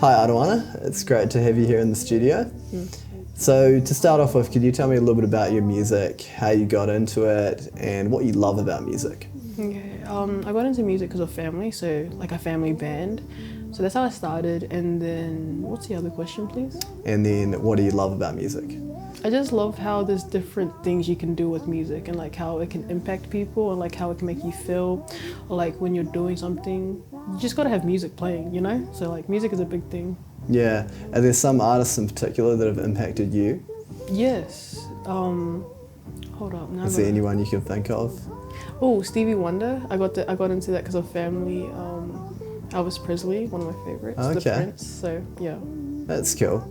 Hi Aruana, it's great to have you here in the studio. So to start off with, could you tell me a little bit about your music, how you got into it, and what you love about music? Okay, I got into music because of family, so like a family band. So that's how I started. And then, what's the other question, please? And then what do you love about music? I just love how there's different things you can do with music and like how it can impact people and like how it can make you feel. Or like when you're doing something, you just gotta have music playing, you know? So like music is a big thing. Yeah, are there some artists in particular that have impacted you? Yes. Hold up. Now Is there anyone you can think of? Oh, Stevie Wonder. I got into that because of family. Elvis Presley, one of my favorites. Okay. The Prince. So yeah. That's cool.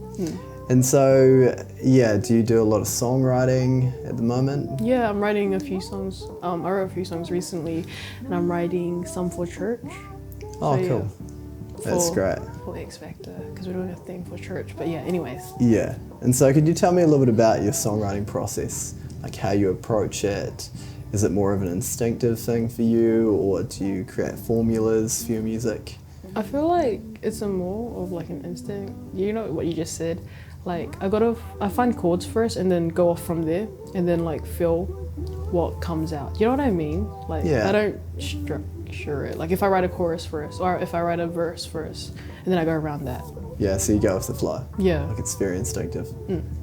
And so, yeah, do you do a lot of songwriting at the moment? Yeah, I'm writing a few songs. I wrote a few songs recently, and I'm writing some for church. Oh, So, cool. That's great. For X Factor, because we're doing a thing for church. But yeah, anyways. Yeah. And so could you tell me a little bit about your songwriting process? Like how you approach it? Is it more of an instinctive thing for you, or do you create formulas for your music? I feel like it's a more of like an instinct. You know what you just said? Like I find chords first and then go off from there and then like feel what comes out. You know what I mean? Like Yeah. I don't structure it. Like if I write a chorus first or if I write a verse first and then I go around that. Yeah, so you go with the flow. Yeah. Like it's very instinctive.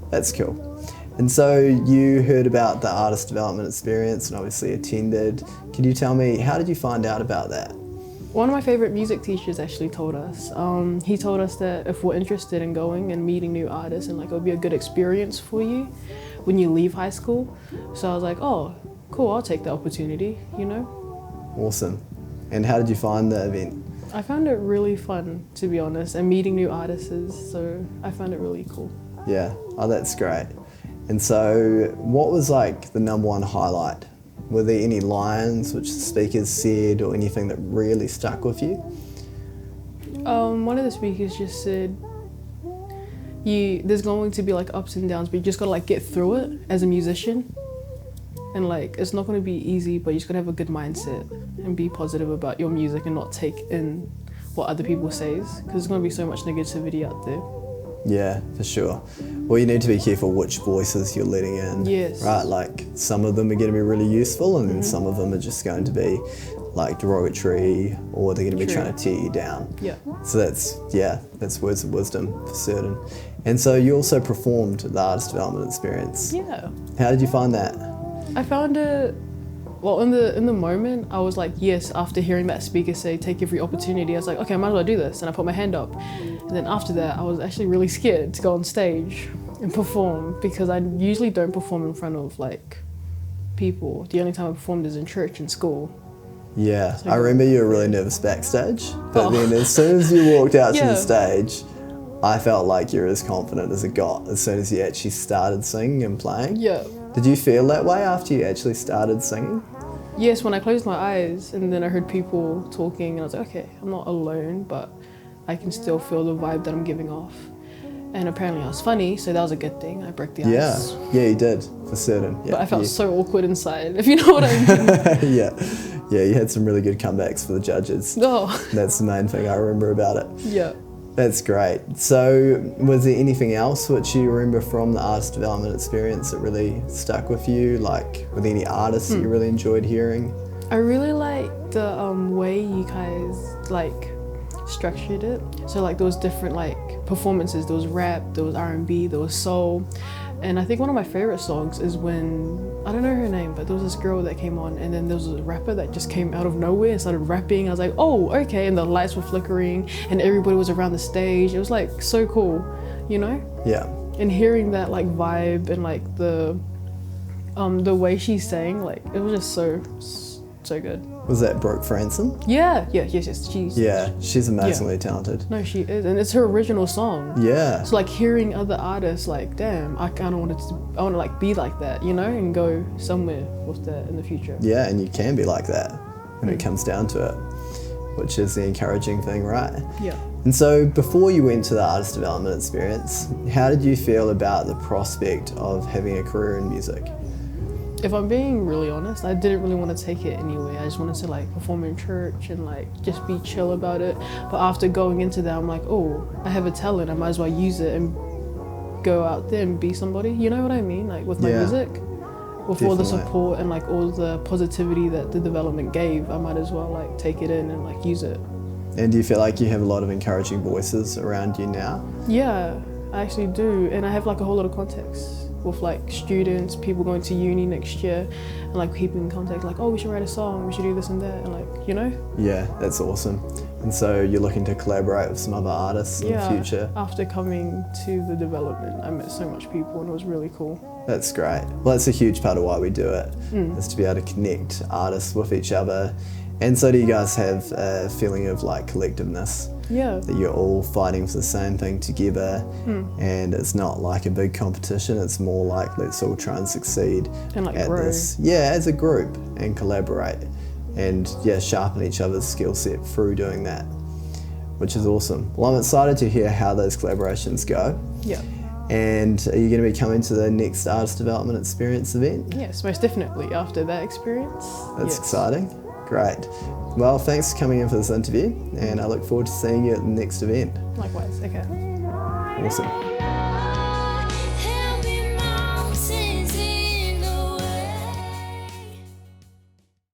That's cool. And so you heard about the artist development experience and obviously attended. Can you tell me, how did you find out about that? One of my favorite music teachers actually told us. He told us that if we're interested in going and meeting new artists and like it would be a good experience for you when you leave high school. So I was like, oh, cool, I'll take the opportunity, you know? Awesome. And how did you find the event? I found it really fun, to be honest, and meeting new artists, so I found it really cool. Yeah, oh that's great. And so what was like the number one highlight? Were there any lines which the speakers said or anything that really stuck with you? One of the speakers just said, there's going to be like ups and downs, but you just gotta like get through it as a musician. And like, it's not gonna be easy, but you just gotta have a good mindset and be positive about your music and not take in what other people say, because there's gonna be so much negativity out there. Yeah, for sure. Well, you need to be careful which voices you're letting in. Yes. Right, like some of them are going to be really useful and then some of them are just going to be like derogatory or they're going to be trying to tear you down. Yeah. So that's words of wisdom for certain. And so you also performed the artist development experience. Yeah. How did you find that? I found it, well, in the moment, I was like, yes, after hearing that speaker say, take every opportunity, I was like, okay, I might as well do this. And I put my hand up. And then after that, I was actually really scared to go on stage and perform because I usually don't perform in front of like people. The only time I performed is in church and school. Yeah, I remember you were really nervous backstage, but then as soon as you walked out to the stage, I felt like you were as confident as it got as soon as you actually started singing and playing. Yeah. Did you feel that way after you actually started singing? Yes, when I closed my eyes and then I heard people talking and I was like, okay, I'm not alone, but I can still feel the vibe that I'm giving off. And apparently I was funny, so that was a good thing. I broke the ice. Yeah, you did, for certain. Yeah, but I felt so awkward inside, if you know what I mean. Yeah, you had some really good comebacks for the judges. Oh. That's the main thing I remember about it. Yeah. That's great. So was there anything else which you remember from the artist development experience that really stuck with you? Like, were there any artists that you really enjoyed hearing? I really liked the way you guys like structured it. So like there was different like performances. There was rap, there was R&B, there was soul. And I think one of my favorite songs is when, I don't know her name, but there was this girl that came on and then there was a rapper that just came out of nowhere and started rapping. I was like, oh, okay. And the lights were flickering and everybody was around the stage. It was like so cool, you know? Yeah. And hearing that like vibe and like the way she sang, like it was just so good. Was that Brooke Franson? Yes. She's amazingly talented. No, she is, and it's her original song. Yeah. So like hearing other artists, like, damn, I kind of want to like be like that, you know, and go somewhere with that in the future. Yeah, and you can be like that when it comes down to it, which is the encouraging thing, right? Yeah. And so before you went to the artist development experience, how did you feel about the prospect of having a career in music? If I'm being really honest, I didn't really want to take it anyway. I just wanted to like perform in church and like just be chill about it. But after going into that, I'm like, oh, I have a talent. I might as well use it and go out there and be somebody. You know what I mean? Like with my music, with all the support and like all the positivity that the development gave, I might as well like take it in and like use it. And do you feel like you have a lot of encouraging voices around you now? Yeah, I actually do. And I have like a whole lot of contacts with like students, people going to uni next year, and like keeping in contact, like, oh, we should write a song, we should do this and that, and like, you know? Yeah, that's awesome. And so you're looking to collaborate with some other artists in the future? After coming to the development, I met so much people and it was really cool. That's great. Well, that's a huge part of why we do it, is to be able to connect artists with each other. And so do you guys have a feeling of like collectiveness? Yeah. That you're all fighting for the same thing together, and it's not like a big competition, it's more like let's all try and succeed and like at grow. this. Yeah, as a group, and collaborate and sharpen each other's skill set through doing that, which is awesome. Well, I'm excited to hear how those collaborations go. Yeah. And are you going to be coming to the next Artist Development Experience event? Yes, most definitely after that experience. That's exciting. Great. Well, thanks for coming in for this interview, and I look forward to seeing you at the next event. Likewise, okay. Awesome.